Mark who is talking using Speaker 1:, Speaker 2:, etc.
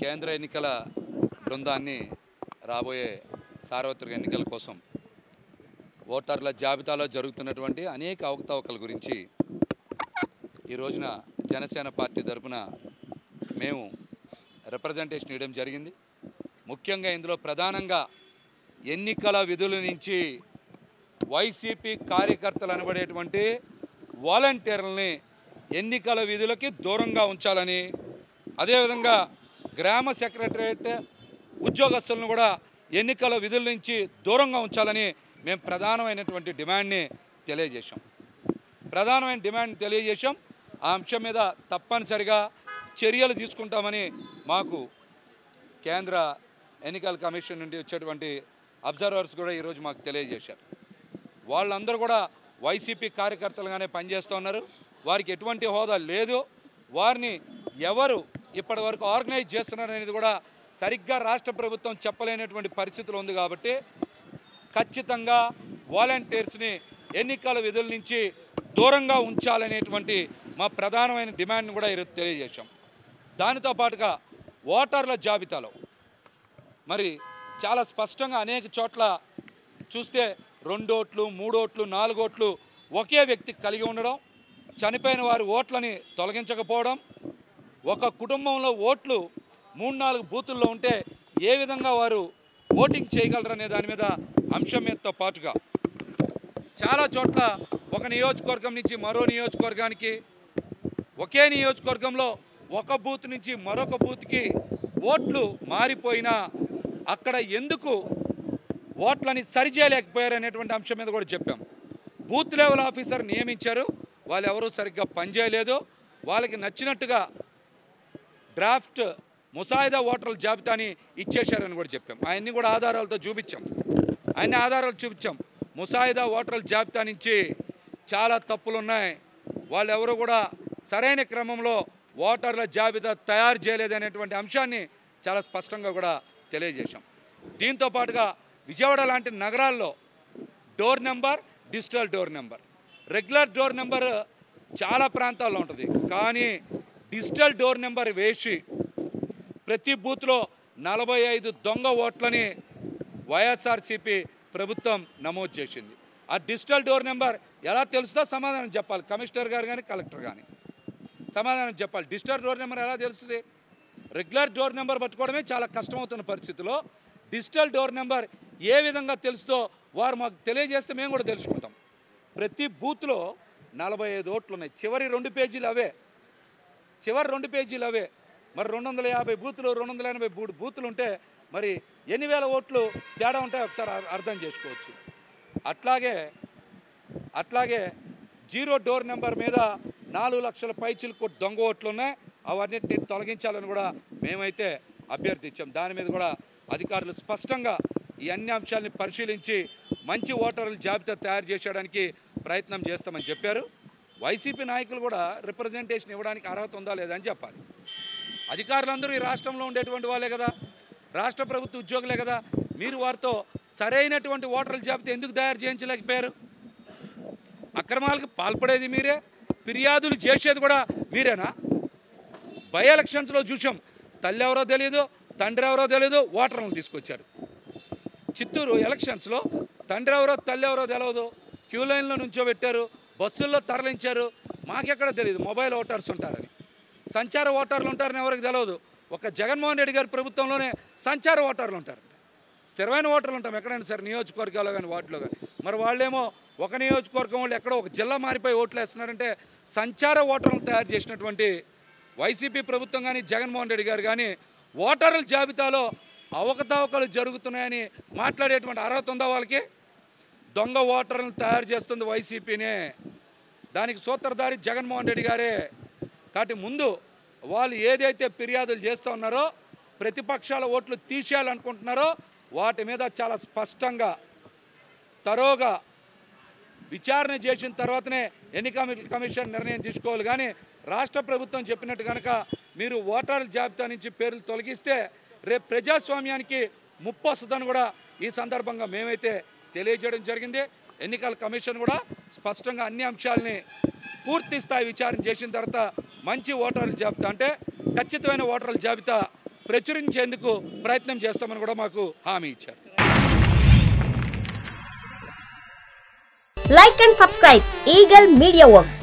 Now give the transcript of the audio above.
Speaker 1: కేంద్ర ఎన్నికల బృందాన్ని రాబోయే సార్వత్రిక ఎన్నికల కోసం ఓటర్ల జాబితాలో జరుగుతున్నటువంటి అనేక అవకతవకల గురించి ఈ రోజున జనసేన పార్టీ తరపున మేము రిప్రజెంటేషన్ ఇవ్వడం జరిగింది. ముఖ్యంగా ఇందులో ప్రధానంగా ఎన్నికల విధుల నుంచి వైసీపీ కార్యకర్తలు అనబడేటువంటి వాలంటీర్లని ఎన్నికల విధులకి దూరంగా ఉంచాలని, అదేవిధంగా గ్రామ సెక్రటరియట్ ఉద్యోగస్తులను కూడా ఎన్నికల విధుల నుంచి దూరంగా ఉంచాలని మేము ప్రధానమైనటువంటి డిమాండ్ని తెలియజేశాం. ఆ అంశం మీద తప్పనిసరిగా చర్యలు తీసుకుంటామని మాకు కేంద్ర ఎన్నికల కమిషన్ నుండి వచ్చేటువంటి అబ్జర్వర్స్ కూడా ఈరోజు మాకు తెలియజేశారు. వాళ్ళందరూ కూడా వైసీపీ కార్యకర్తలుగానే పనిచేస్తున్నారు. వారికి ఎటువంటి హోదా లేదు. వారిని ఎవరు ఇప్పటి వరకు ఆర్గనైజ్ చేస్తున్నారు అనేది కూడా సరిగ్గా రాష్ట్ర ప్రభుత్వం చెప్పలేనటువంటి పరిస్థితులు ఉంది. కాబట్టి ఖచ్చితంగా వాలంటీర్స్ని ఎన్నికల విధుల నుంచి దూరంగా ఉంచాలనేటువంటి మా ప్రధానమైన డిమాండ్ని కూడా ఈరోజు తెలియజేశాం. దానితో పాటుగా ఓటర్ల జాబితాలో మరి చాలా స్పష్టంగా అనేక చోట్ల చూస్తే 2 ఓట్లు 3 ఓట్లు 4 ఓట్లు ఒకే వ్యక్తికి కలిగి ఉండడం, చనిపోయిన వారి ఓట్లని తొలగించకపోవడం, ఒక కుటుంబంలో ఓట్లు 3-4 బూతుల్లో ఉంటే ఏ విధంగా వారు ఓటింగ్ చేయగలరనే దాని మీద అంశం మీదతో పాటుగా చాలా చోట్ల ఒక నియోజకవర్గం నుంచి మరో నియోజకవర్గానికి, ఒకే నియోజకవర్గంలో ఒక బూత్ నుంచి మరొక బూత్కి ఓట్లు మారిపోయినా అక్కడ ఎందుకు ఓట్లని సరిచేయలేకపోయారు అనేటువంటి అంశం మీద కూడా చెప్పాం. బూత్ లెవెల్ ఆఫీసర్ నియమించారు, వాళ్ళు ఎవరూ సరిగ్గా పనిచేయలేదు. వాళ్ళకి నచ్చినట్టుగా డ్రాఫ్ట్ ముసాయిదా ఓటర్ల జాబితాని ఇచ్చేశారని కూడా చెప్పాం. అవన్నీ కూడా ఆధారాలతో చూపించాం. ముసాయిదా ఓటర్ల జాబితా నుంచి చాలా తప్పులు ఉన్నాయి. వాళ్ళు ఎవరు కూడా సరైన క్రమంలో ఓటర్ల జాబితా తయారు చేయలేదనేటువంటి అంశాన్ని చాలా స్పష్టంగా కూడా తెలియజేశాం. దీంతో పాటుగా విజయవాడ లాంటి నగరాల్లో door number, digital door number, regular door number చాలా ప్రాంతాల్లో ఉంటుంది. కానీ డిజిటల్ డోర్ నెంబర్ వేసి ప్రతి బూత్లో 45 దొంగ ఓట్లని వైఎస్ఆర్సీపీ ప్రభుత్వం నమోదు చేసింది. ఆ డిజిటల్ డోర్ నెంబర్ ఎలా తెలుస్తుందో సమాధానం చెప్పాలి. కమిషనర్ గారు కానీ కలెక్టర్ కానీ సమాధానం చెప్పాలి. డిజిటల్ డోర్ నెంబర్ ఎలా తెలుస్తుంది? రెగ్యులర్ డోర్ నెంబర్ పట్టుకోవడమే చాలా కష్టమవుతున్న పరిస్థితిలో డిజిటల్ డోర్ నెంబర్ ఏ విధంగా తెలుస్తుందో వారు మాకు తెలియజేస్తే మేము కూడా తెలుసుకుంటాం. ప్రతి బూత్లో 45 ఓట్లు ఉన్నాయి. చివరి 2 పేజీలు అవే. మరి 250 బూతులు 283 బూతులు ఉంటే మరి ఎన్ని వేల ఓట్లు తేడా ఉంటాయో ఒకసారి అర్థం చేసుకోవచ్చు. అట్లాగే జీరో డోర్ నెంబర్ మీద 4 లక్షల పైచిలకు దొంగ ఓట్లు ఉన్నాయి. అవన్నిటిని తొలగించాలని కూడా మేమైతే అభ్యర్థించాం. దాని మీద కూడా అధికారులు స్పష్టంగా ఈ అన్ని అంశాలని పరిశీలించి మంచి ఓటర్ల జాబితా తయారు చేయడానికి ప్రయత్నం చేస్తామని చెప్పారు. వైసీపీ నాయకులు కూడా రిప్రజెంటేషన్ ఇవ్వడానికి అర్హత ఉందా లేదా అని చెప్పాలి. అధికారులందరూ ఈ రాష్ట్రంలో ఉండేటువంటి వాళ్ళే కదా, రాష్ట్ర ప్రభుత్వ ఉద్యోగులే కదా. మీరు వారితో సరైనటువంటి ఓటర్ల జాబితా ఎందుకు తయారు చేయించలేకపోయారు? అక్రమాలకు పాల్పడేది మీరే, ఫిర్యాదులు చేసేది కూడా మీరేనా? బై ఎలక్షన్స్లో చూసాం, తల్లి ఎవరో తెలియదు, తండ్రి ఎవరో తెలియదు, ఓటర్లను తీసుకొచ్చారు. చిత్తూరు ఎలక్షన్స్లో తండ్రి ఎవరో తల్లి ఎవరో తెలియదు, క్యూ లైన్లో నుంచోబెట్టారు, బస్సుల్లో తరలించారు. మాకెక్కడ తెలియదు మొబైల్ ఓటర్స్ ఉంటారని, సంచార ఓటర్లు ఉంటారని ఎవరికి తెలియదు. ఒక జగన్మోహన్ రెడ్డి గారి ప్రభుత్వంలోనే సంచార ఓటర్లు ఉంటారు. స్థిరమైన ఓటర్లు ఉంటాం ఎక్కడైనా సరే, నియోజకవర్గాల్లో కానీ వాటిలో కానీ. మరి వాళ్ళేమో ఒక నియోజకవర్గం వాళ్ళు ఎక్కడో ఒక జిల్లా మారిపోయి ఓట్లు వేస్తున్నారంటే సంచార ఓటర్లను తయారు చేసినటువంటి వైసీపీ ప్రభుత్వం కానీ జగన్మోహన్ రెడ్డి గారు కానీ ఓటర్ల జాబితాలో అవకతవకలు జరుగుతున్నాయని మాట్లాడేటువంటి అర్హత ఉందా వాళ్ళకి? దొంగ ఓటర్లను తయారు చేస్తుంది వైసీపీనే, దానికి సూత్రధారి జగన్మోహన్ రెడ్డి గారే. కాబట్టి ముందు వాళ్ళు ఏదైతే ఫిర్యాదులు చేస్తూ ఉన్నారో, ప్రతిపక్షాల ఓట్లు తీసేయాలనుకుంటున్నారో వాటి మీద చాలా స్పష్టంగా తరోగా విచారణ చేసిన తర్వాతనే ఎన్నికల కమిషన్ నిర్ణయం తీసుకోవాలి. కానీ రాష్ట్ర ప్రభుత్వం చెప్పినట్టు కనుక మీరు ఓటర్ల జాబితా నుంచి పేర్లు తొలగిస్తే రేపు ప్రజాస్వామ్యానికి ముప్పు వస్తుందని కూడా ఈ సందర్భంగా మేమైతే తెలియజేయడం జరిగింది. ఎన్నికల కమిషన్ కూడా స్పష్టంగా అన్ని అంశాలని పూర్తి స్థాయి విచారణ చేసిన తర్వాత మంచి ఓటర్ల జాబితా అంటే ఖచ్చితమైన ఓటర్ల జాబితా ప్రచురించేందుకు ప్రయత్నం చేస్తామని కూడా మాకు హామీ ఇచ్చారు.
Speaker 2: Like and subscribe Eagle Media Works.